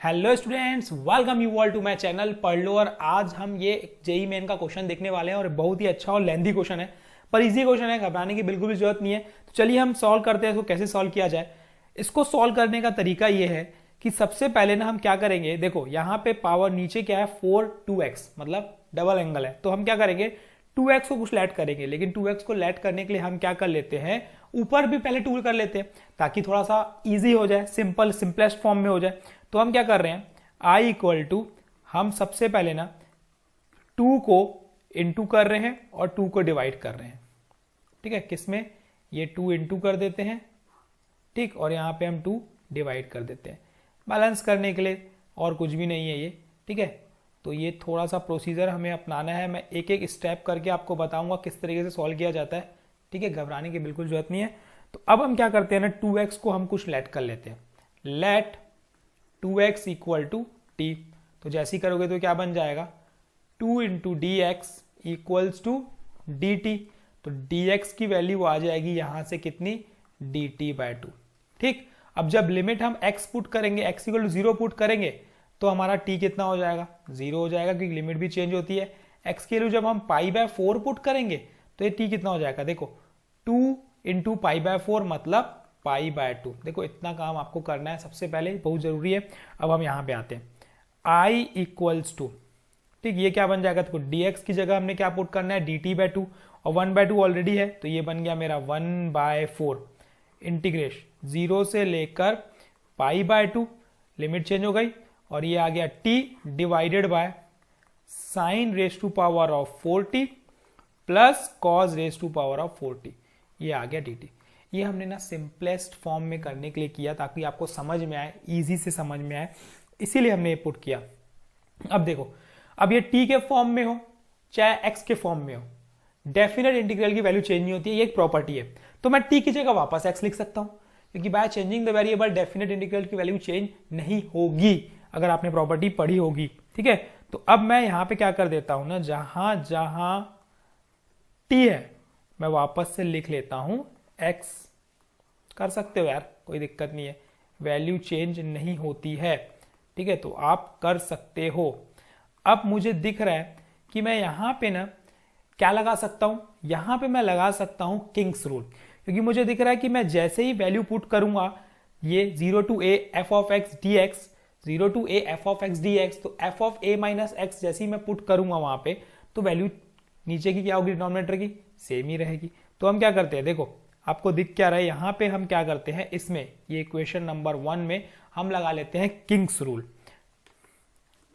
Hello students, welcome you all to my channel पढ़ लो। और आज हम ये जेईई मेन का क्वेश्चन देखने वाले हैं और बहुत ही अच्छा और लेंथी क्वेश्चन है, पर इजी क्वेश्चन है, घबराने की बिल्कुल भी जरूरत नहीं है। तो चलिए हम सॉल्व करते हैं इसको, कैसे सॉल्व किया जाए। इसको सॉल्व करने का तरीका ये है कि सबसे पहले ना हम क्या करेंगे, देखो यहाँ पे पावर नीचे क्या है 4 2x, मतलब डबल एंगल है। तो हम क्या करेंगे 2x को कुछ लेट करेंगे, लेकिन 2x को लेट करने के लिए हम क्या कर लेते हैं, ऊपर भी पहले टूल कर लेते हैं ताकि थोड़ा सा इजी हो जाए, सिंपलेस्ट फॉर्म में हो जाए। तो हम क्या कर रहे हैं, i इक्वल टू, हम सबसे पहले ना 2 को इंटू कर रहे हैं और 2 को डिवाइड कर रहे हैं। ठीक है, किसमें, ये 2 इंटू कर देते हैं, ठीक, और यहां पे हम 2 डिवाइड कर देते हैं बैलेंस करने के लिए, और कुछ भी नहीं है ये। ठीक है, तो ये थोड़ा सा प्रोसीजर हमें अपनाना है, मैं एक एक स्टेप करके आपको बताऊंगा किस तरीके से सॉल्व किया जाता है। ठीक है, घबराने की बिल्कुल जरूरत नहीं है। तो अब हम क्या करते हैं ना, 2x को हम कुछ लेट कर लेते हैं, late 2x equal to T. तो जैसे ही करोगे तो क्या बन जाएगा, 2 into D X equals to D T. तो dx की वैल्यू आ जाएगी यहां से कितनी, dt बाय 2। ठीक, अब जब लिमिट हम x पुट करेंगे, x इक्वल टू 0 पुट करेंगे तो हमारा t कितना हो जाएगा, 0 हो जाएगा, क्योंकि लिमिट भी चेंज होती है। x की वैल्यू जब हम पाई बाय 4 पुट करेंगे तो ये t कितना हो जाएगा, देखो 2 इंटू पाई बाय 4 मतलब पाई बाय 2। देखो इतना काम आपको करना है सबसे पहले, बहुत जरूरी है। अब हम यहां पे आते हैं, i इक्वल्स टू, ठीक, ये क्या बन जाएगा, देखो dx की जगह हमने क्या पुट करना है, dt बाय 2, और 1 बाय 2 ऑलरेडी है, तो ये बन गया मेरा 1 बाय 4 इंटीग्रेशन 0 से लेकर पाई बाय 2, लिमिट चेंज हो गई, और ये आ गया t divided by sine raise to power of 4t plus cos raise to power of 4t, ये आ गया dt। ये हमने ना सिंपलेस्ट फॉर्म में करने के लिए किया ताकि आपको समझ में आए, इजी से समझ में आए, इसीलिए हमने ये पुट किया। अब देखो, अब ये t के फॉर्म में हो चाहे x के फॉर्म में हो, डेफिनेट इंटीग्रल की वैल्यू चेंज नहीं होती है, ये एक प्रॉपर्टी है। तो मैं t की जगह वापस x लिख सकता हूं, क्योंकि by changing the variable definite integral की वैल्यू चेंज नहीं होगी, अगर आपने प्रॉपर्टी पढ़ी होगी। ठीक है, तो अब मैं यहां पे क्या कर देता हूं ना, जहां जहां t है मैं वापस से लिख लेता हूं x, कर सकते हो यार, कोई दिक्कत नहीं है, वैल्यू चेंज नहीं होती है। ठीक है, तो आप कर सकते हो। अब मुझे दिख रहा है कि मैं यहां पे ना क्या लगा सकता हूं, यहां पे मैं लगा सकता हूं किंग्स रूल, क्योंकि मुझे दिख रहा है कि मैं जैसे ही वैल्यू पुट करूंगा, ये 0 to a f of x dx, 0 to a f of x dx, तो f of a minus x जैसे ही मैं पुट करूंगा वहां पे, तो वैल्यू नीचे की क्या होगी, डिनोमिनेटर की सेम ही रहेगी। तो हम क्या करते हैं, देखो आपको दिख क्या रहा है, यहां पे हम क्या करते हैं, इसमें ये इक्वेशन नंबर 1 में हम लगा लेते हैं King's rule.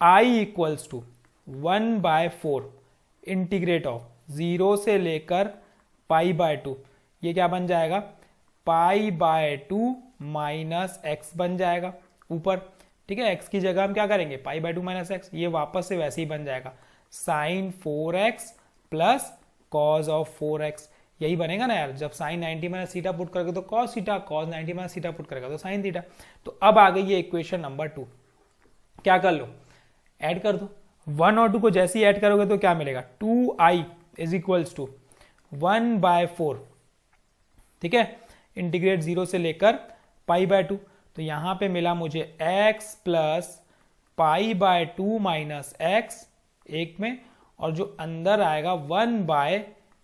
i equals to 1 by 4 integrate of 0 से लेकर पाई बाय 2, ये क्या बन जाएगा, पाई बाय 2 माइनस एक्स बन जाएगा ऊपर। ठीक है, x की जगह हम क्या करेंगे, पाई बाय 2 माइनस एक्स, ये वापस से वैसे ही बन जाएगा sign 4x plus cos of 4x, यही बनेगा ना यार, जब साइन 90 माइनस थीटा पुट करोगे तो cos theta, cos 90 minus theta put करेगा तो साइन थीटा। तो अब आ गई ये इक्वेशन नंबर 2, क्या कर लो, ऐड कर दो, 1 और 2 को जैसे ही ऐड करोगे तो क्या मिलेगा, 2i is equals to 1 by 4, ठीक है, इंटीग्रेट 0 से लेकर पाई बाय 2, तो यहां पे मिला मुझे x plus pi by 2 minus x एक में, और जो अंदर आएगा 1 बाय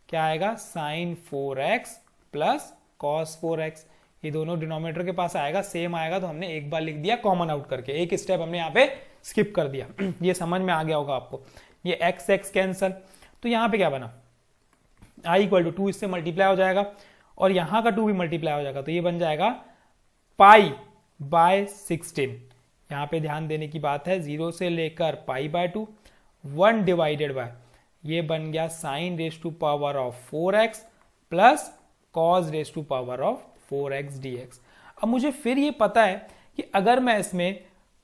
क्या आएगा, sign 4x plus cos 4x, ये दोनों डिनोमिनेटर के पास आएगा, सेम आएगा, तो हमने एक बार लिख दिया कॉमन आउट करके, एक स्टेप हमने यहाँ पे स्किप कर दिया। ये समझ में आ गया होगा आपको, ये x x कैंसल, तो यहाँ पे क्या बना, i इक्वल टू 2 इससे मल्टीप्लाई हो जाएगा, और यहाँ का 2 भी मल्टीप्लाई हो जाएगा, तो ये बन जाएगा पाई बाय 16। यहाँ पे ध्यान देने की बात है, 0 से लेकर पाई बाय 2, 1 डिवाइडेड बाय, ये बन गया sine raise to power of 4x plus cos raise to power of 4x dx। अब मुझे फिर ये पता है कि अगर मैं इसमें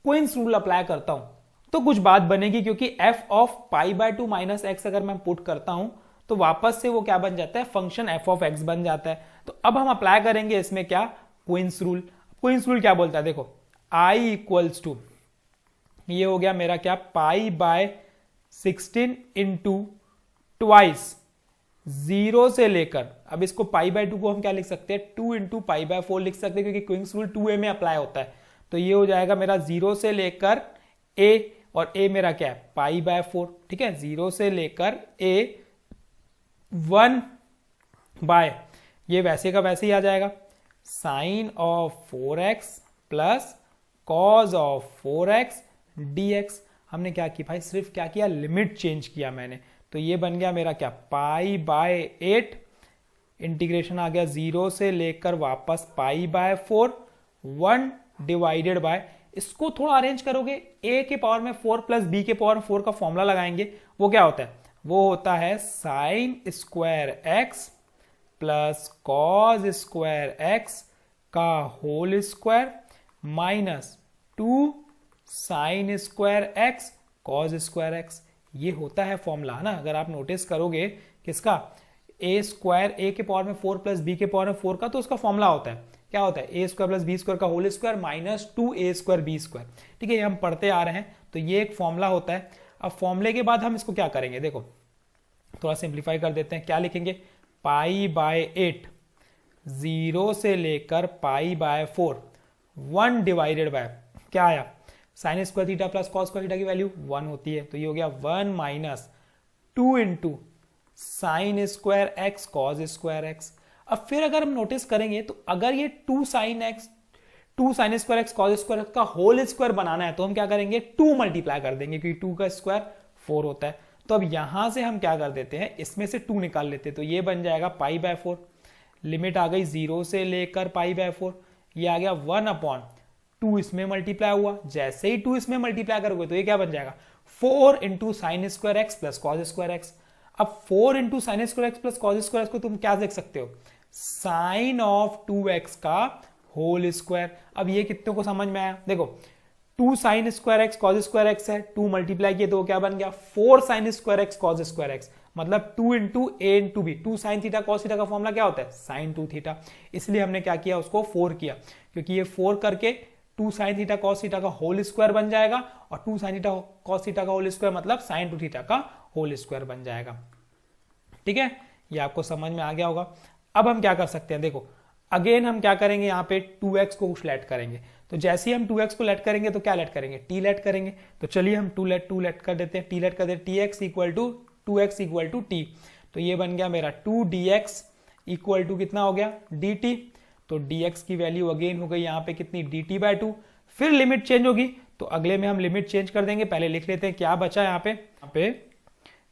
क्वींस रूल अप्लाई करता हूं तो कुछ बात बनेगी, क्योंकि f of pi by 2 minus x अगर मैं पुट करता हूं तो वापस से वो क्या बन जाता है, फंक्शन f ऑफ x बन जाता है। तो अब हम अप्लाई करेंगे इसमें क्या, क्वींस रूल। क्वींस रूल क्या बोलता है, देखो i इक्वल्स टू, ये हो गया मेरा क्या, पाई बाय 16 इंटू ट्वाइस 0 से लेकर, अब इसको पाई बाय 2 को हम क्या लिख सकते हैं, 2 इंटू पाई बाय 4 लिख सकते हैं, क्योंकि क्वींस रूल 2a में अप्लाई होता है। तो ये हो जाएगा मेरा 0 से लेकर a, और a मेरा क्या है π/4, ठीक है। 0 से लेकर a 1 बाय, ये वैसे का वैसे ही आ जाएगा, sine of 4x plus cos of 4x dx। हमने क्या की भाई, सिर्फ क्या किया, लिमिट चेंज किया मैंने। तो ये बन गया मेरा क्या, π/8, इंटीग्रेशन आ गया 0 से लेकर वापस π/4, 1 डिवाइडेड बाय, इसको थोड़ा अरेंज करोगे, a के पावर में 4 प्लस b के पावर में 4 का फॉर्मूला लगाएंगे, वो क्या होता है, वो होता है sine square x plus cos square x का whole square minus 2 sine square x cos square x। ये होता है फॉर्मूला, है ना। अगर आप नोटिस करोगे किसका, a स्क्वायर, a के पावर में 4 प्लस b के पावर में 4 का, तो उसका फॉर्मूला होता है, क्या होता है, a square plus b square का whole square minus 2a square b square, ठीक है। ये हम पढ़ते आ रहे हैं, तो ये एक फॉर्मूला होता है। अब फॉर्मूले के बाद हम इसको क्या करेंगे, देखो थोड़ा सिंप्लीफाई कर देते हैं, क्या लिखेंगे, π/8, 0 से लेकर π/4, 1 डिवाइडेड बाय, क्या आया, sine square theta plus cos square theta की वैल्यू 1 होती है, तो ये हो गया 1 minus 2 into sine square x cos square x. अब फिर अगर हम नोटिस करेंगे तो अगर ये 2 sine square x cos square का होल स्क्वायर बनाना है तो हम क्या करेंगे, 2 मल्टीप्लाई कर देंगे, क्योंकि 2 का स्क्वायर 4 होता है। तो अब यहां से हम क्या कर देते हैं, इसमें से 2 निकाल लेते हैं, तो ये बन जाएगा π/4, लिमिट आ गई 0 से लेकर π/4, ये आ गया 1/2, इसमें मल्टीप्लाई हुआ, जैसे ही 2 इसमें मल्टीप्लाई करोगे तो ये क्या बन जाएगा, 4 into sine square x plus cos square x. अब 4 into sine square x plus cos square x को तुम क्या देख सकते हो, साइन ऑफ 2x का होल स्क्वायर। अब ये कितने को समझ में आया, देखो 2 sine square x cos square x है, 2 मल्टीप्लाई किए तो क्या बन गया, 4 sine square x cos square x, मतलब 2 into a into b, 2 sine theta cos theta का फॉर्मूला क्या होता है, साइन 2 थीटा, इसलिए हमने क्या किया, उसको 4 किया, क्योंकि ये 4 करके 2 साइन थीटा कॉस थीटा का होल स्क्वायर बन जाएगा, और 2 साइन थीटा कॉस थीटा का होल स्क्वायर मतलब साइन 2 थीटा का होल स्क्वायर बन जाएगा, ठीक है। ये आपको समझ में आ गया होगा। अब हम क्या कर सकते हैं, देखो अगेन हम क्या करेंगे, यहाँ पे 2x को कुछ लेट करेंगे, तो जैसे ही हम 2x को लेट करेंगे तो क्या लेट करेंगे, t लेट करेंगे। तो चलिए हम 2 लेट कर देते हैं, t लेट कर देते हैं, tx equal to 2x equal to t, तो ये बन गया मेरा 2 dx इक्वल टू कितना हो गया, dt। तो dx की वैल्यू अगेन हो गई यहाँ पे कितनी, dt/2। फिर लिमिट चेंज होगी, तो अगले में हम लिमिट चेंज कर देंगे। पहले लिख लेते हैं क्या बचा यहाँ पे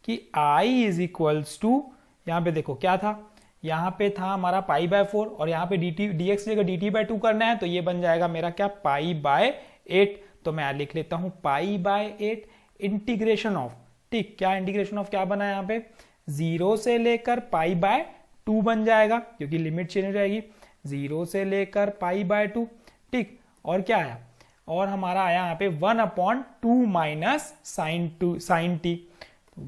कि i इज इक्वल्स टू, यहाँ पे देखो क्या था, यहाँ पे था हमारा π/4, और यहाँ पे dx जगह dt/2 करना है, तो ये बन जाएगा मेरा क्या, π/8। तो मैं लिख लेता हूँ π/8 इंटीग्रेशन ऑफ, ठीक, क्या इंटीग्रेशन ऑफ क्या बना है यहाँ पे, 0 से लेकर π/2 बन जाएगा, क्योंकि लिमिट चेंज हो जाएगी, 0 से लेकर π/2, ठीक। और क्या आया, और हमारा आया यहाँ पे 1/2 minus sine t,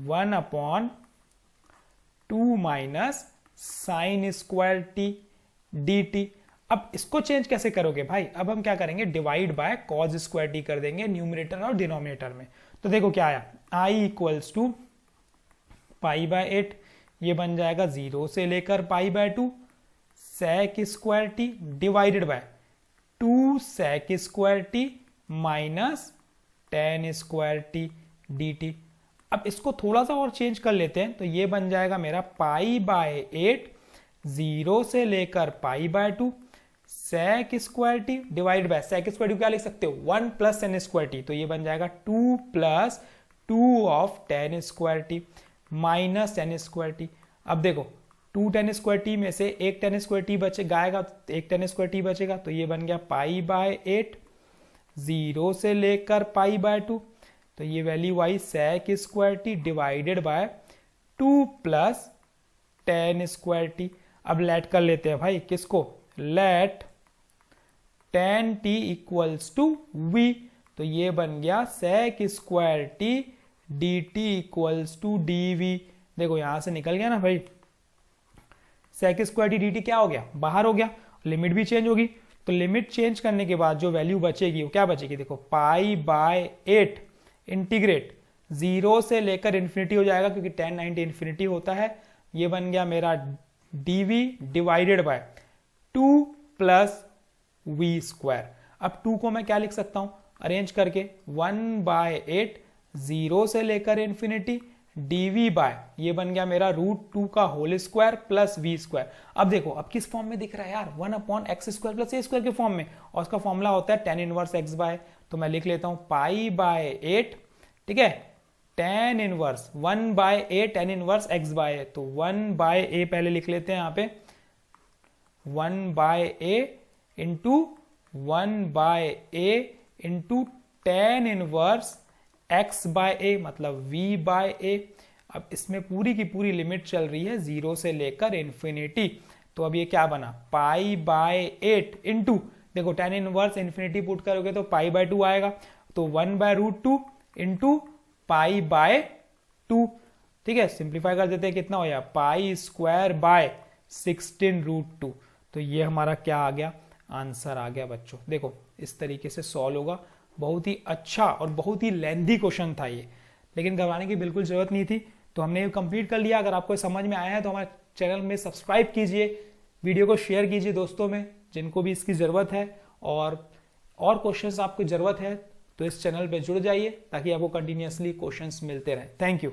1/2 minus sine square T dt। अब इसको चेंज कैसे करोगे भाई, अब हम क्या करेंगे, divide by cause square T कर देंगे न्यूमरेटर और डिनोमिनेटर में। तो देखो क्या आया, i इक्वल्स टू π/8, ये बन जाएगा 0 से लेकर π/2 sec square T divided by 2 sec square T minus tan square T dt। अब इसको थोड़ा सा और चेंज कर लेते हैं, तो ये बन जाएगा मेरा π/8, 0 से लेकर π/2 sec square T divide by, sec square T क्या लिख सकते हो, 1 प्लस tan स्क्वायर टी, तो ये बन जाएगा 2 plus 2 of tan square T minus tan square T. अब देखो 2 tan स्क्वायर टी में से एक tan स्क्वायर टी बचेगा, एक tan स्क्वायर टी बचेगा, तो ये बन गया π/8, 0 से लेकर π/2, तो ये वैल्यू आई sec square T divided by 2 plus tan square T. अब लेट कर लेते हैं भाई किसको, let tan t equals to v, तो ये बन गया sec square T dt equals to dv। देखो यहां से निकल गया ना भाई, sec स्क्वायर टी dt क्या हो गया, बाहर हो गया, लिमिट भी चेंज होगी। तो लिमिट चेंज करने के बाद जो वैल्यू बचेगी वो क्या बचेगी, देखो π/8 इंटीग्रेट 0 से लेकर इन्फिनिटी हो जाएगा, क्योंकि tan 90 इन्फिनिटी होता है, ये बन गया मेरा dv divided by 2 plus v square. अब 2 को मैं क्या लिख सकता हूँ अरेंज करके, 1/8 0 से लेकर इन्फिनिटी dv बाय, ये बन गया मेरा √2 का whole square plus v square. अब देखो अब किस फॉर्म में दिख रहा है यार, 1/x² प्लस a स्क्वायर के फॉर्म में, और उसका फॉर्मूला होता है tan इनवर्स x बाय, तो मैं लिख लेता हूं π/8, ठीक है, tan inverse 1/a tan inverse x by, तो 1/a पहले लिख लेते हैं यहाँ पे, 1/a into 1/a into tan inverse x by A मतलब v बाय ए। अब इसमें पूरी की पूरी लिमिट चल रही है 0 से लेकर इन्फिनिटी, तो अब ये क्या बना π/8 इंटू, देखो tan इनवर्स इन्फिनिटी पुट करोगे तो π/2 आएगा, तो 1/√2 इंटू π/2, ठीक है, सिंप्लीफाई कर देते हैं, कितना हो गया π²/16√2, तो ये हमारा क्या आ गया, आंसर आ गया बच्चों। देखो इस तरीके से सॉल्व होगा, बहुत ही अच्छा और बहुत ही लेंथी क्वेश्चन था ये, लेकिन घबराने की बिल्कुल जरूरत नहीं थी, तो हमने ये कंप्लीट कर लिया। अगर आपको समझ में आया है तो हमारे चैनल में सब्सक्राइब कीजिए, वीडियो को शेयर कीजिए दोस्तों में जिनको भी इसकी ज़रूरत है, और क्वेश्चंस आपको ज़रूरत है तो इस चैनल पे जुड़ जाइए ताकि आपको कंटिन्यूसली क्वेश्चंस मिलते रहें। Thank you.